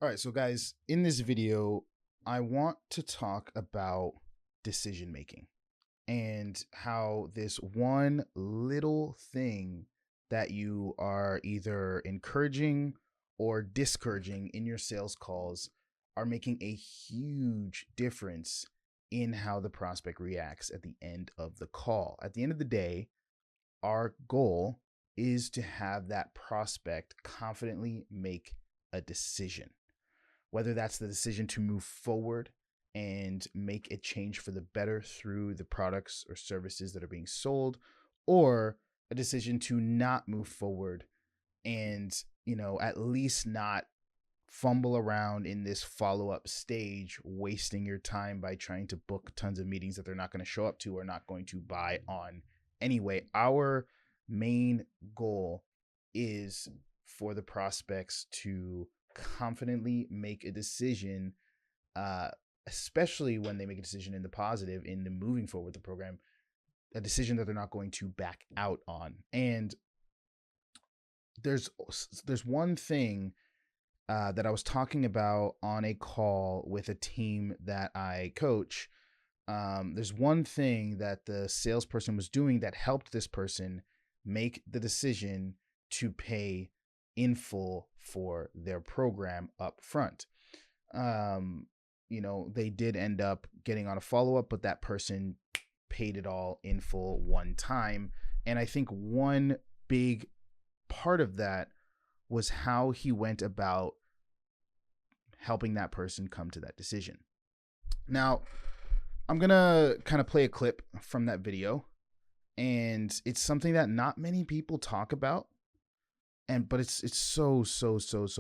All right, so guys, in this video, I want to talk about decision making and how this one little thing that you are either encouraging or discouraging in your sales calls are making a huge difference in how the prospect reacts at the end of the call. At the end of the day, our goal is to have that prospect confidently make a decision, whether that's the decision to move forward and make a change for the better through the products or services that are being sold, or a decision to not move forward and, at least not fumble around in this follow-up stage, wasting your time by trying to book tons of meetings that they're not going to show up to or not going to buy on anyway. Our main goal is for the prospects to confidently make a decision, uh, especially when they make a decision in the positive, in the moving forward with the program, a decision that they're not going to back out on. And there's one thing that I was talking about on a call with a team that I coach. There's one thing that the salesperson was doing that helped this person make the decision to pay in full for their program up front. They did end up getting on a follow up, but that person paid it all in full one time. And I think one big part of that was how he went about helping that person come to that decision. Now, I'm going to kind of play a clip from that video, and it's something that not many people talk about, but it's so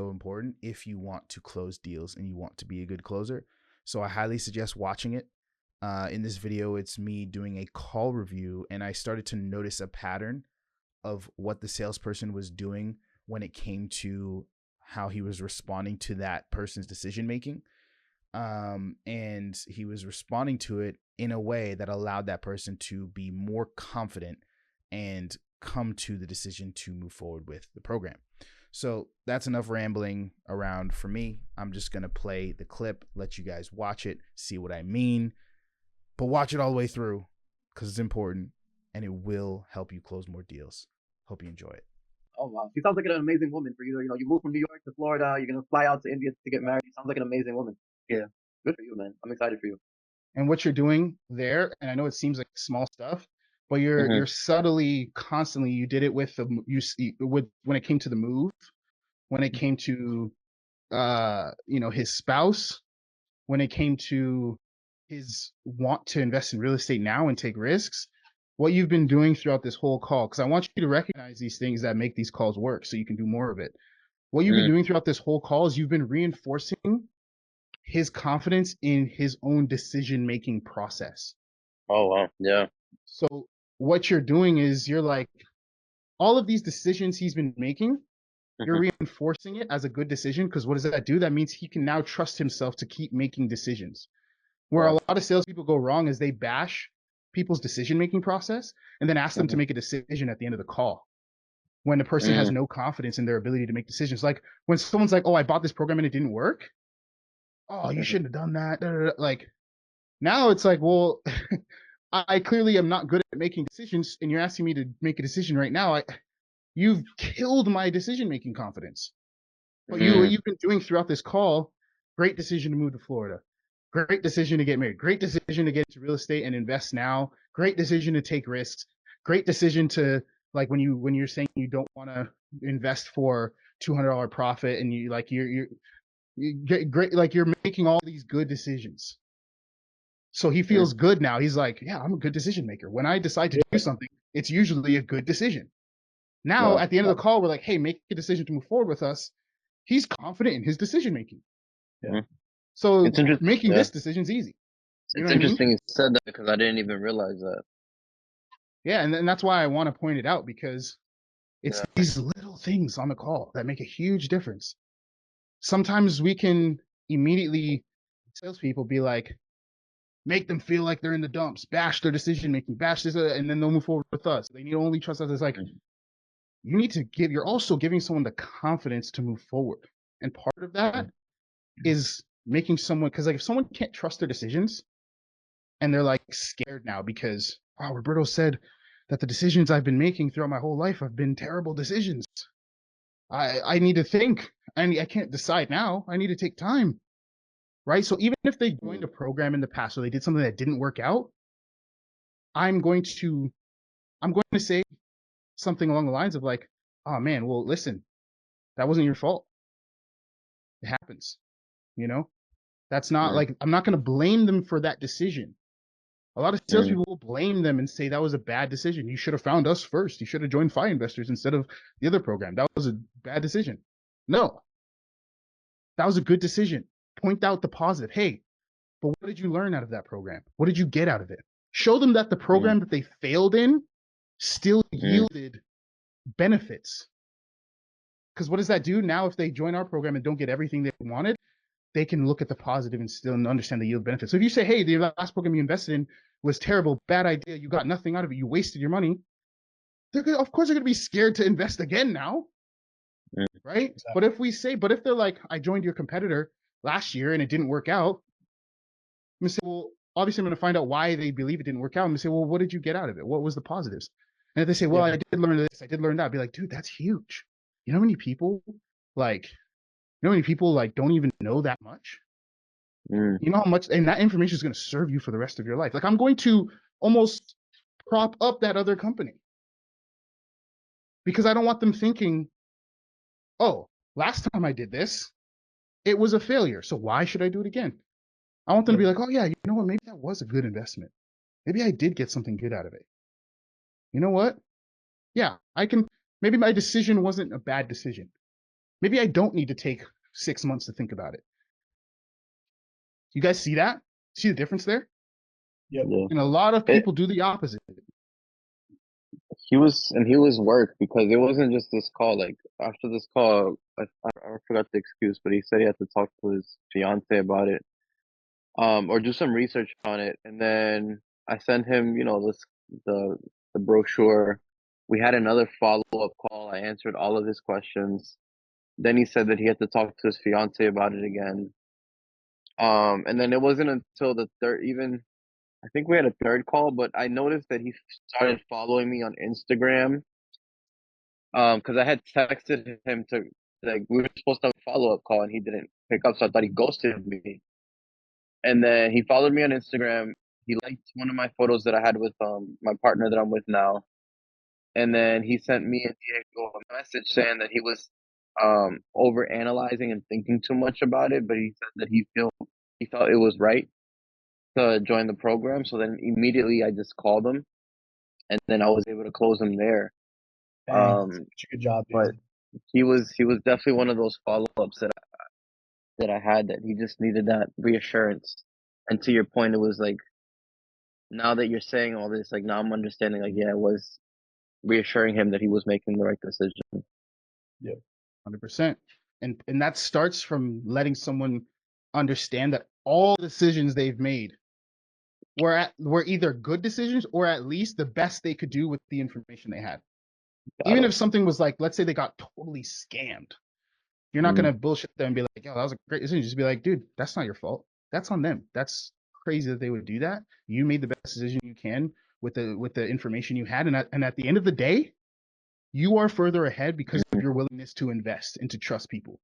important if you want to close deals and you want to be a good closer. So I highly suggest watching it. In this video, it's me doing a call review, and I started to notice a pattern of what the salesperson was doing when it came to how he was responding to that person's decision making. And he was responding to it in a way that allowed that person to be more confident and come to the decision to move forward with the program. So that's enough rambling around for me. I'm just going to play the clip, let you guys watch it, see what I mean, but watch it all the way through because it's important and it will help you close more deals. Hope you enjoy it. Oh wow, she sounds like an amazing woman for you. You know, you moved from New York to Florida. You're gonna fly out to India to get married. Sounds like an amazing woman. Yeah, good for you, man. I'm excited for you. And what you're doing there, and I know it seems like small stuff, but you're subtly, constantly, you did it with with when it came to the move, when it came to his spouse, when it came to his want to invest in real estate now and take risks. What you've been doing throughout this whole call, because I want you to recognize these things that make these calls work so you can do more of it. What you've been doing throughout this whole call is you've been reinforcing his confidence in his own decision-making process. Oh wow, yeah. So what you're doing is you're like, all of these decisions he's been making, you're reinforcing it as a good decision, because what does that do? That means he can now trust himself to keep making decisions. Where a Wow. lot of salespeople go wrong is they bash people's decision-making process and then ask them to Mhm. make a decision at the end of the call when the person has Mm. no confidence in their ability to make decisions. Like when someone's like, oh, I bought this program and it didn't work. Oh, you Mhm. shouldn't have done that. Like now it's like, well, I clearly am not good at making decisions, and you're asking me to make a decision right now. You've killed my decision-making confidence. But what Mm. you've been doing throughout this call, great decision to move to Florida. Great decision to get married. Great decision to get into real estate and invest now. Great decision to take risks. Great decision to, like, when you're saying you don't want to invest for $200 profit, and you get great, like you're making all these good decisions. So he Mm. feels good now. He's like, yeah, I'm a good decision maker. When I decide to do Yeah. something, it's usually a good decision. Now, Wow. at the end of the call, we're like, hey, make a decision to move forward with us. He's confident in his decision making. Yeah. Mhm. So It's interesting. making Yeah, this decision's easy. You know it's what I mean? interesting you said that because I didn't even realize that. Yeah. And that's why I want to point it out, because it's Yeah. these little things on the call that make a huge difference. Sometimes we can immediately, salespeople, be like, make them feel like they're in the dumps, bash their decision making, bash this, and then they'll move forward with us. They need to only trust us. It's like, Mhm. you need to you're also giving someone the confidence to move forward. And part of that is making someone, because like if someone can't trust their decisions and they're like scared now because Roberto said that the decisions I've been making throughout my whole life have been terrible decisions. I need to think. I can't decide now. I need to take time. Right. So even if they joined a program in the past or they did something that didn't work out, I'm going to say something along the lines of like, oh man, well listen, that wasn't your fault. It happens. You know? That's not like, I'm not going to blame them for that decision. A lot of salespeople will blame them and say that was a bad decision. You should have found us first. You should have joined FI Investors instead of the other program. That was a bad decision. No, that was a good decision. Point out the positive. Hey, but what did you learn out of that program? What did you get out of it? Show them that the program that they failed in still yielded benefits. Because what does that do? Now, if they join our program and don't get everything they wanted, they can look at the positive and still understand the yield benefits. So if you say, hey, the last program you invested in was terrible, bad idea, you got nothing out of it, you wasted your money, of course they're going to be scared to invest again now, right? Exactly. But if they're like, I joined your competitor last year and it didn't work out, I'm going to say, well, obviously I'm going to find out why they believe it didn't work out. I'm going to say, well, what did you get out of it? What was the positives? And if they say, well, I did learn this, I did learn that, I'd be like, dude, that's huge. You know how many people don't even know that much? You know how much, and that information is going to serve you for the rest of your life. Like I'm going to almost prop up that other company because I don't want them thinking, oh, last time I did this, it was a failure. So why should I do it again? I want them to be like, oh yeah, you know what? Maybe that was a good investment. Maybe I did get something good out of it. You know what? Yeah, maybe my decision wasn't a bad decision. Maybe I don't need to take 6 months to think about it. You guys see that? See the difference there? Yep. Yeah. And a lot of people do the opposite. He was work because it wasn't just this call. Like after this call, I forgot the excuse, but he said he had to talk to his fiance about it, or do some research on it. And then I sent him, the brochure. We had another follow-up call. I answered all of his questions. Then he said that he had to talk to his fiance about it again. And then it wasn't until the third, even I think we had a third call, but I noticed that he started following me on Instagram. Because I had texted him to, like, we were supposed to have a follow-up call and he didn't pick up, so I thought he ghosted me. And then he followed me on Instagram. He liked one of my photos that I had with my partner that I'm with now. And then he sent me and Diego a message saying that he was over analyzing and thinking too much about it, but he said that he felt it was right to join the program. So then immediately I just called him and then I was able to close him there. Good job, dude. But he was definitely one of those follow-ups that I had, that he just needed that reassurance. And to your point, it was like, now that you're saying all this, like now I'm understanding, like, yeah, it was reassuring him that he was making the right decision. Yep, 100%. And that starts from letting someone understand that all decisions they've made were either good decisions or at least the best they could do with the information they had. Even if something was like, let's say they got totally scammed, you're not gonna bullshit them and be like, yo, that was a great decision. Just be like, dude, that's not your fault. That's on them. That's crazy that they would do that. You made the best decision you can with the information you had, and at the end of the day, you are further ahead because of your willingness to invest and to trust people.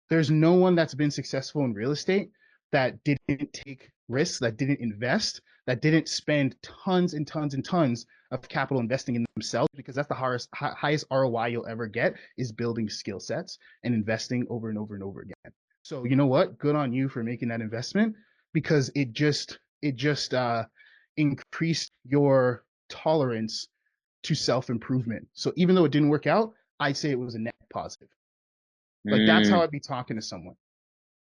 There's no one that's been successful in real estate that didn't take risks, that didn't invest, that didn't spend tons and tons and tons of capital investing in themselves, because that's the highest ROI you'll ever get, is building skill sets and investing over and over and over again. So you know what? Good on you for making that investment, because it just increased your tolerance to self-improvement. So even though it didn't work out, I'd say it was a net positive. Like that's how I'd be talking to someone.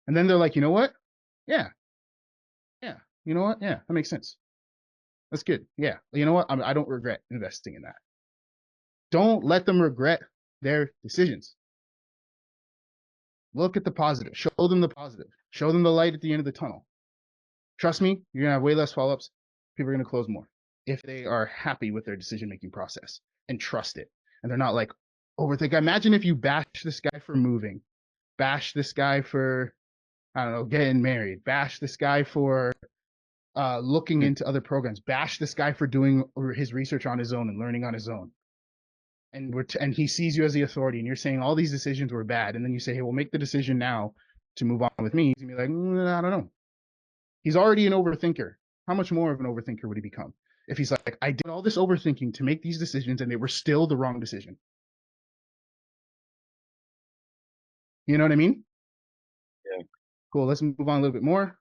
And then they're like, you know what? Yeah. You know what? Yeah, that makes sense. That's good. Yeah. You know what? I don't regret investing in that. Don't let them regret their decisions. Look at the positive. Show them the positive. Show them the light at the end of the tunnel. Trust me, you're going to have way less follow-ups. People are going to close more if they are happy with their decision-making process and trust it. And they're not like, overthink. Imagine if you bash this guy for moving, bash this guy for I don't know, getting married. Bash this guy for looking into other programs. Bash this guy for doing his research on his own and learning on his own. And and he sees you as the authority, and you're saying all these decisions were bad, and then you say, hey, well, make the decision now to move on with me. He's gonna be like, I don't know. He's already an overthinker. How much more of an overthinker would he become if he's like, I did all this overthinking to make these decisions and they were still the wrong decision? You know what I mean? Yeah. Cool. Let's move on a little bit more.